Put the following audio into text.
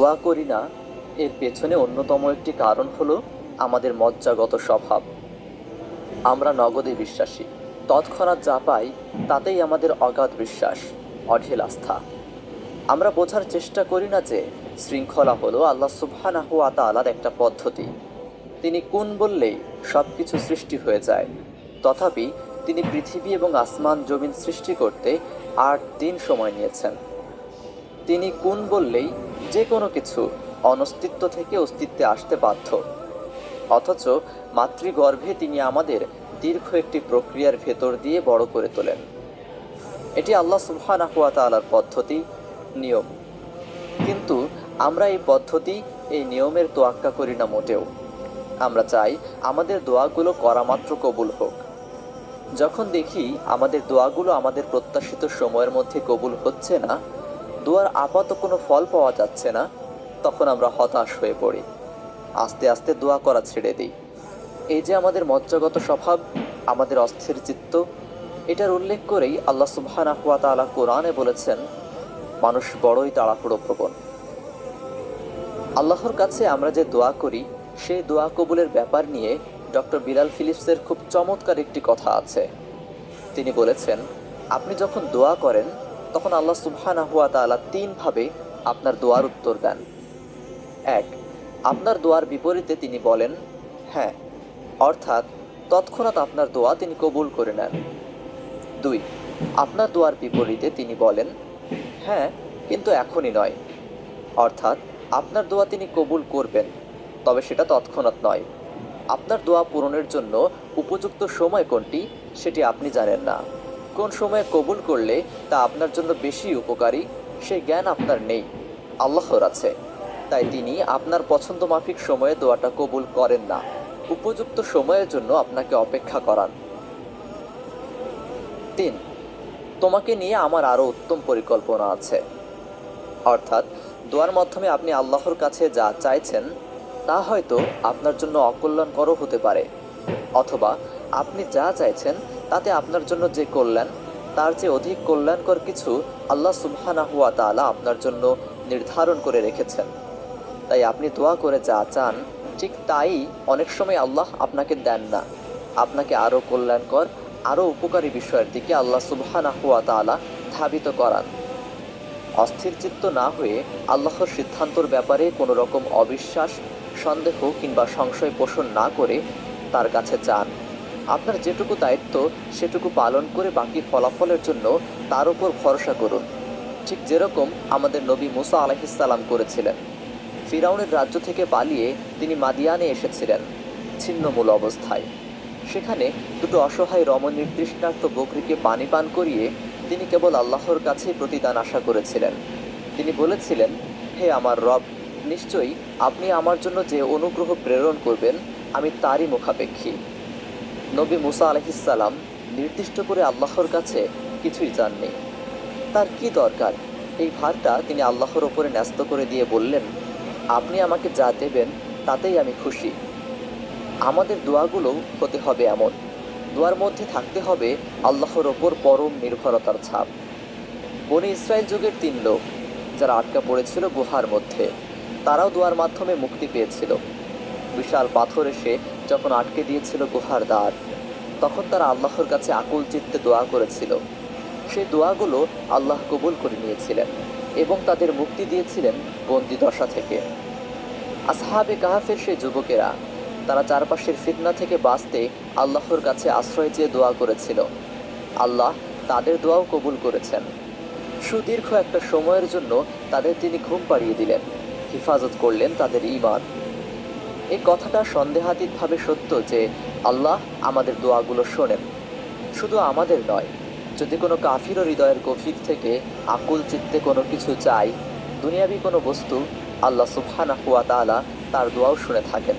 দোয়া করি না, এর পেছনে অন্যতম একটি কারণ হলো আমাদের মজ্জাগত স্বভাব। আমরা নগদে বিশ্বাসী। তৎক্ষণাৎ যা পাই তাতেই আমাদের অগাধ বিশ্বাস, অঢেল আস্থা। আমরা বোঝার চেষ্টা করি না যে শৃঙ্খলা হলো আল্লাহ সুবহানাহু ওয়া তাআলার একটা পদ্ধতি। তিনি কুন বললেই সব কিছু সৃষ্টি হয়ে যায়। তথাপি তিনি পৃথিবী এবং আসমান জমিন সৃষ্টি করতে ৮ দিন সময় নিয়েছেন। তিনি কুন বললেই যে কোনো কিছু অনস্তিত্ব থেকে অস্তিত্বে আসতে বাধ্য। অথচ মাতৃগর্ভে তিনি আমাদের দীর্ঘ একটি প্রক্রিয়ার ভেতর দিয়ে বড় করে তোলেন। এটি আল্লাহ সুবহানাহু ওয়া তাআলার পদ্ধতি, নিয়ম। কিন্তু আমরা এই পদ্ধতি, এই নিয়মের তোয়াক্কা করি না মোটেও। আমরা চাই আমাদের দোয়াগুলো করা মাত্র কবুল হোক। যখন দেখি আমাদের দোয়াগুলো আমাদের প্রত্যাশিত সময়ের মধ্যে কবুল হচ্ছে না, দোয়ার আপাতত কোনো ফল পাওয়া যাচ্ছে না, তখন আমরা হতাশ হয়ে পড়ি। আস্তে আস্তে দোয়া করা ছেড়ে দিই। এই যে আমাদের মজ্জাগত স্বভাব, আমাদের অস্থির চিত্ত, এটার উল্লেখ করেই আল্লাহ সুবহানাহু ওয়া তাআলা কোরআনে বলেছেন, মানুষ বড়ই তাড়াহুড়ো প্রবণ। আল্লাহর কাছে আমরা যে দোয়া করি, সেই দোয়া কবুলের ব্যাপার নিয়ে ডক্টর বিলাল ফিলিপসের খুব চমৎকার একটি কথা আছে। তিনি বলেছেন, আপনি যখন দোয়া করেন তখন আল্লাহ সুবহানাহু ওয়া তাআলা ৩ ভাবে আপনার দোয়ার উত্তর দেন। ১, আপনার দোয়ার বিপরীতে তিনি বলেন হ্যাঁ, অর্থাৎ তৎক্ষণাৎ আপনার দোয়া তিনি কবুল করে নেন। ২, আপনার দোয়ার বিপরীতে তিনি বলেন হ্যাঁ, কিন্তু এখনই নয়, অর্থাৎ আপনার দোয়া তিনি কবুল করবেন, তবে সেটা তৎক্ষণাৎ নয়। আপনার দোয়া পূরণের জন্য উপযুক্ত সময় কোনটি সেটি আপনি জানেন না। কোন সময়ে কবুল করলে তা আপনার জন্য বেশি উপকারী সেই জ্ঞান আপনার নেই, আল্লাহর আছে। তাই তিনি আপনার পছন্দ মাফিক সময়ে দোয়াটা কবুল করেন না, উপযুক্ত সময়ের জন্য আপনাকে অপেক্ষা করান। ৩, তোমাকে নিয়ে আমার আরও উত্তম পরিকল্পনা আছে। অর্থাৎ দোয়ার মাধ্যমে আপনি আল্লাহর কাছে যা চাইছেন তা হয়তো আপনার জন্য অকল্যাণকরও হতে পারে, অথবা আপনি যা চাইছেন তাতে আপনার জন্য যে কল্যাণ, তার চেয়ে অধিক কল্যাণকর কিছু আল্লাহ সুবহানাহু ওয়া তাআলা আপনার জন্য নির্ধারণ করে রেখেছেন। তাই আপনি দোয়া করে যা চান ঠিক তাই অনেক সময় আল্লাহ আপনাকে দেন না, আপনাকে আরও কল্যাণকর, আরও উপকারী বিষয়ের দিকে আল্লাহ সুবহানাহু ওয়া তাআলা ধাবিত করান। অস্থির চিত্ত না হয়ে আল্লাহর সিদ্ধান্তর ব্যাপারে কোনো রকম অবিশ্বাস, সন্দেহ কিংবা সংশয় পোষণ না করে তার কাছে চান। আপনার যেটুকু দায়িত্ব সেটুকু পালন করে বাকি ফলাফলের জন্য তার উপর ভরসা করুন। ঠিক যেরকম আমাদের নবী মুসা আলাইহিস সালাম করেছিলেন। ফিরাউনের রাজ্য থেকে পালিয়ে তিনি মাদিয়ানে এসেছিলেন ছিন্নমূল অবস্থায়। সেখানে দুটো অসহায় রমণীর তৃষ্ণার্ত বকরিকে পানি পান করিয়ে তিনি কেবল আল্লাহর কাছেই প্রতিদান আশা করেছিলেন। তিনি বলেছিলেন, হে আমার রব, নিশ্চয়ই আপনি আমার জন্য যে অনুগ্রহ প্রেরণ করবেন আমি তারই মুখাপেক্ষী। নবী মুসা আলাইহিস সালাম নির্দিষ্ট করে আল্লাহর কাছে কিছুই চাননি। তার কি দরকার, এই ভারটা তিনি আল্লাহর ওপরে ন্যস্ত করে দিয়ে বললেন, আপনি আমাকে যা দেবেন তাতেই আমি খুশি। আমাদের দোয়াগুলো হতে হবে এমন, দোয়ার মধ্যে থাকতে হবে আল্লাহর ওপর পরম নির্ভরতার ছাপ। বনি ইসরায়েল যুগের ৩ লোক যারা আটকা পড়েছিল গুহার মধ্যে, তারাও দোয়ার মাধ্যমে মুক্তি পেয়েছিল। বিশাল পাথর এসে যখন আটকে দিয়েছিল গুহার দ্বার, তখন তারা আল্লাহর কাছে আকুল চিত্তে দোয়া করেছিল। সেই দোয়াগুলো আল্লাহ কবুল করে নিয়েছিলেন এবং তাদের মুক্তি দিয়েছিলেন বন্দি দশা থেকে। আসহাবে কাহাফের সেই যুবকেরা, তারা চারপাশের ফিতনা থেকে বাঁচতে আল্লাহর কাছে আশ্রয় চেয়ে দোয়া করেছিল। আল্লাহ তাদের দোয়াও কবুল করেছেন। সুদীর্ঘ একটা সময়ের জন্য তাদের তিনি ঘুম পাড়িয়ে দিলেন, হেফাজত করলেন তাদের ঈমান। এই কথাটা সন্দেহাতীতভাবে সত্য যে আল্লাহ আমাদের দোয়াগুলো শোনেন। শুধু আমাদের নয়, যদি কোনো কাফিরও হৃদয়ের গভীর থেকে আকুল চিত্তে কোনো কিছু চাই, দুনিয়াবি কোনো বস্তু, আল্লাহ সুবহানাহু ওয়া তাআলা তার দোয়াও শুনে থাকেন।